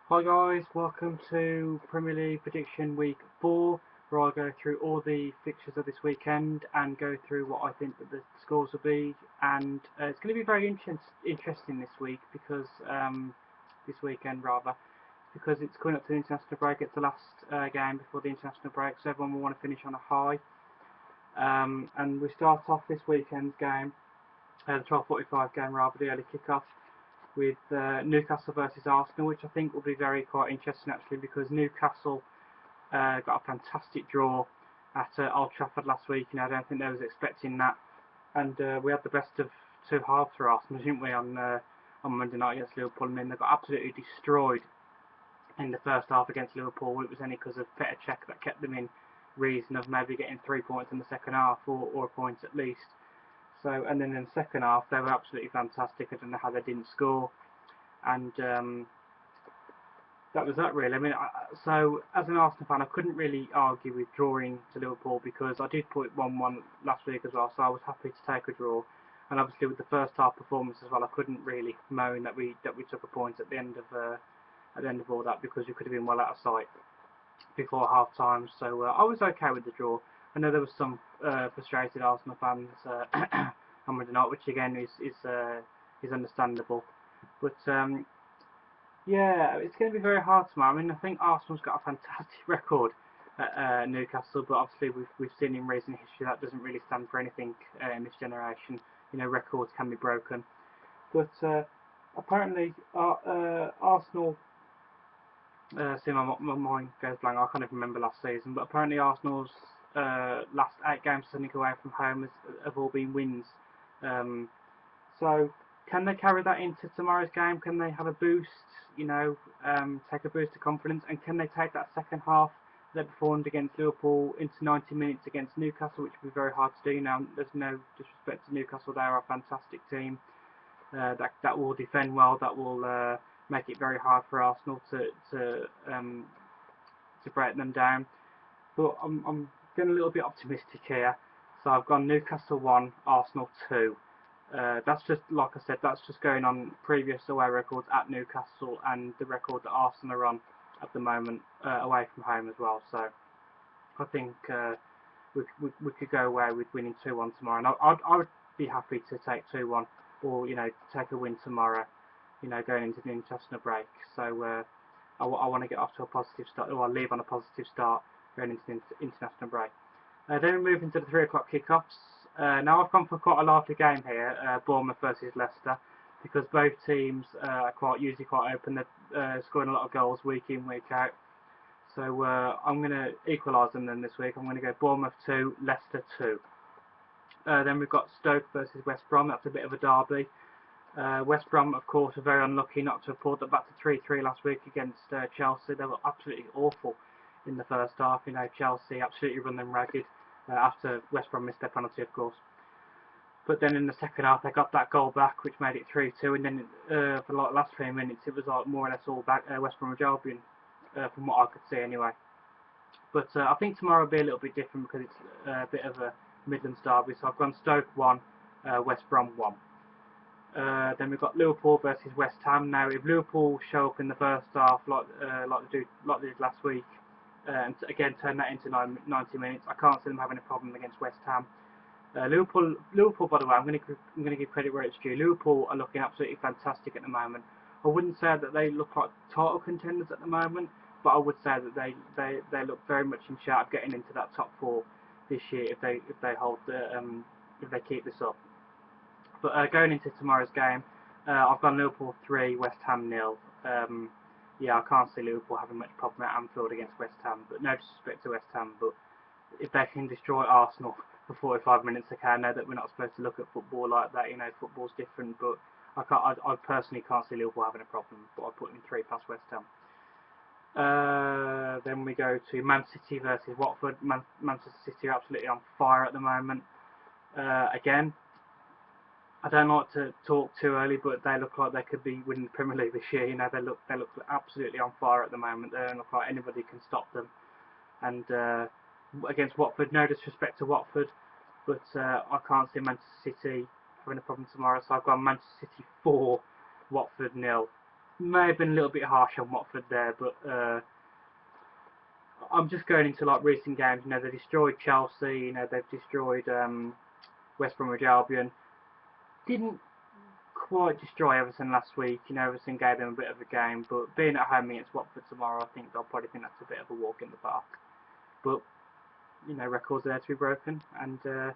Hi guys, welcome to Premier League Prediction Week 4, where I go through all the fixtures of this weekend and go through what I think that the scores will be. And it's going to be very interesting this week because this weekend rather, because it's coming up to the international break. It's the last game before the international break, so everyone will want to finish on a high. And we start off this weekend's game, the 12:45 game rather, the early kick-off with Newcastle versus Arsenal, which I think will be quite interesting actually because Newcastle got a fantastic draw at Old Trafford last week. I don't think they was expecting that, and we had the best of two halves for Arsenal, didn't we, on Monday night against Liverpool? I mean, they got absolutely destroyed in the first half against Liverpool. It was only because of Petr Cech that kept them in reason of maybe getting 3 points in the second half, or a point at least. So, and then in the second half, they were absolutely fantastic. I don't know how they didn't score, and that was that really. I mean, so as an Arsenal fan, I couldn't really argue with drawing to Liverpool because I did put 1-1 last week as well, so I was happy to take a draw. And obviously with the first half performance as well, I couldn't really moan that we took a point at the end of all that because we could have been well out of sight before half time. So I was okay with the draw. I know there was some frustrated Arsenal fans on Monday night, which again is understandable. But yeah, it's going to be very hard tomorrow. I mean, I think Arsenal's got a fantastic record at Newcastle, but obviously we've seen in recent history that doesn't really stand for anything in this generation. Records can be broken. But apparently, Arsenal. See, my mind goes blank. I can't even remember last season, but apparently Arsenal's last 8 games sending away from home have all been wins. So can they carry that into tomorrow's game? Can they have a boost? Take a boost of confidence, and can they take that second half they performed against Liverpool into 90 minutes against Newcastle, which would be very hard to do. Now, there's no disrespect to Newcastle; they are a fantastic team that will defend well, that will make it very hard for Arsenal to break them down. But I'm getting a little bit optimistic here, so I've gone Newcastle 1, Arsenal 2. That's just, like I said, that's just going on previous away records at Newcastle and the record that Arsenal are on at the moment away from home as well. So I think we could go away with winning 2-1 tomorrow. And I would be happy to take 2-1 or take a win tomorrow. Going into the international break. So I want to get off to a positive start, or I'll leave on a positive start going into the international break. Then we move into the 3 o'clock kickoffs. Now I've gone for quite a lively game here, Bournemouth versus Leicester, because both teams are usually quite open. They're scoring a lot of goals week in, week out. So I'm going to equalise them then this week. I'm going to go Bournemouth 2, Leicester 2. Then we've got Stoke versus West Brom. That's a bit of a derby. West Brom, of course, are very unlucky not to have pulled it back to 3-3 last week against Chelsea. They were absolutely awful in the first half. Chelsea absolutely run them ragged after West Brom missed their penalty, of course. But then in the second half, they got that goal back, which made it 3-2. And then for the last 3 minutes, it was more or less all back West Bromwich Albion, from what I could see anyway. But I think tomorrow will be a little bit different because it's a bit of a Midlands derby. So I've gone Stoke 1, West Brom 1. Then we've got Liverpool versus West Ham. Now, if Liverpool show up in the first half like they did last week, and again turn that into 90 minutes, I can't see them having a problem against West Ham. Liverpool, by the way, I'm going to give credit where it's due. Liverpool are looking absolutely fantastic at the moment. I wouldn't say that they look like title contenders at the moment, but I would say that they look very much in shout of getting into that top 4 this year if they if they keep this up. But going into tomorrow's game, I've gone Liverpool 3, West Ham 0. Yeah, I can't see Liverpool having much problem at Anfield against West Ham. But no disrespect to West Ham, but if they can destroy Arsenal for 45 minutes, okay. I know that we're not supposed to look at football like that. Football's different, but I personally can't see Liverpool having a problem. But I put in 3 past West Ham. Then we go to Man City versus Watford. Manchester City are absolutely on fire at the moment. Again, I don't like to talk too early, but they look like they could be winning the Premier League this year. They look absolutely on fire at the moment. They don't look like anybody can stop them. And against Watford, no disrespect to Watford, but I can't see Manchester City having a problem tomorrow. So I've got Manchester City 4, Watford 0. may have been a little bit harsh on Watford there, but I'm just going into like recent games. You know, they destroyed Chelsea. You know, they've destroyed West Bromwich Albion. Didn't quite destroy Everton last week. You know, Everton gave them a bit of a game, but being at home against Watford tomorrow, I think they'll probably think that's a bit of a walk in the park. But you know, records are there to be broken, and the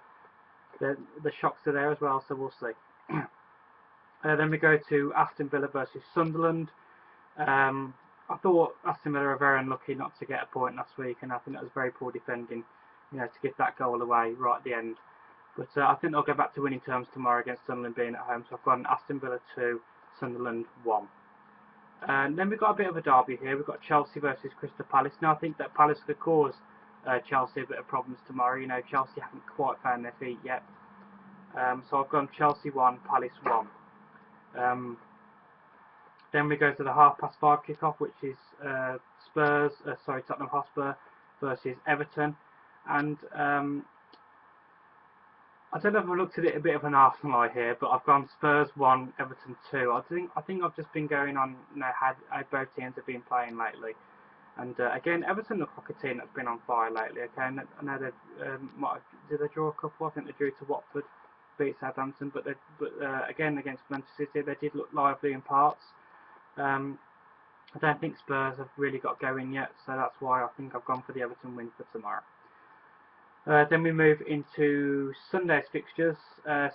shocks are there as well. So we'll see. Then we go to Aston Villa versus Sunderland. I thought Aston Villa were very unlucky not to get a point last week, and I think that was very poor defending, you know, to give that goal away right at the end. But I think they'll go back to winning terms tomorrow against Sunderland being at home. So I've got Aston Villa 2, Sunderland 1. And then we've got a bit of a derby here. We've got Chelsea versus Crystal Palace. Now I think that Palace could cause Chelsea a bit of problems tomorrow. You know, Chelsea haven't quite found their feet yet. So I've gone Chelsea 1, Palace 1. Then we go to the 5:30 kickoff, which is Tottenham Hotspur versus Everton, and I don't know if I've looked at it a bit of an Arsenal eye here, but I've gone Spurs 1, Everton 2. I think I've just been going on, you know, how both teams have been playing lately, and again, Everton look like a team that's been on fire lately. Okay, and I know did they draw a couple? I think they drew to Watford, beat Southampton, but again against Manchester City they did look lively in parts. I don't think Spurs have really got going yet, so that's why I think I've gone for the Everton win for tomorrow. Then we move into Sunday's fixtures,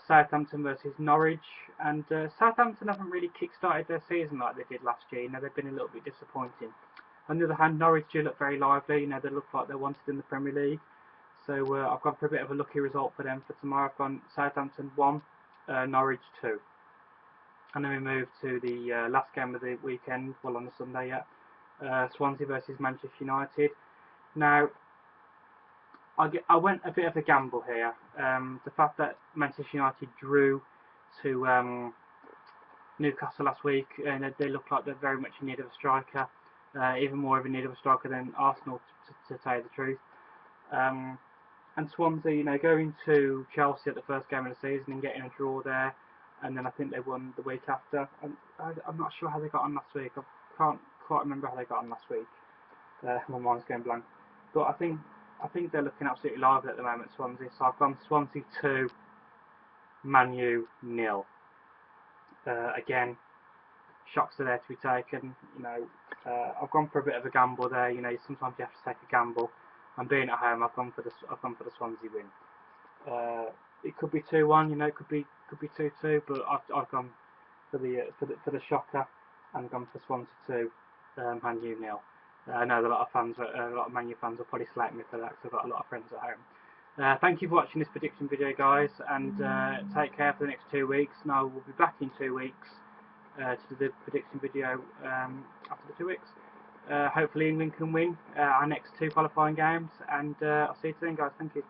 Southampton versus Norwich, and Southampton haven't really kick-started their season like they did last year. You know, they've been a little bit disappointing. On the other hand, Norwich do look very lively. You know, they look like they're wanted in the Premier League. So I've gone for a bit of a lucky result for them for tomorrow. I've gone Southampton 1, Norwich 2. And then we move to the last game of the weekend, well on the Sunday yet, Swansea versus Manchester United. Now, I went a bit of a gamble here. The fact that Manchester United drew to Newcastle last week, and they look like they're very much in need of a striker, even more of a need of a striker than Arsenal, to tell you the truth. And Swansea, you know, going to Chelsea at the first game of the season and getting a draw there, and then I think they won the week after. I'm not sure how they got on last week. I can't quite remember how they got on last week. My mind's going blank. But I think they're looking absolutely lively at the moment, Swansea. So I've gone Swansea 2, Man U 0. Again, shocks are there to be taken. You know, I've gone for a bit of a gamble there. You know, sometimes you have to take a gamble. And being at home, I've gone for the Swansea win. It could be 2-1. You know, it could be 2-2. But I've gone for the shocker and gone for Swansea 2, Man U 0. I know a lot of Man U fans will probably slap me for that because I've got a lot of friends at home. Thank you for watching this prediction video, guys, and take care for the next 2 weeks. Now we'll be back in 2 weeks to do the prediction video after the 2 weeks. Hopefully England can win our next 2 qualifying games, and I'll see you then, guys. Thank you.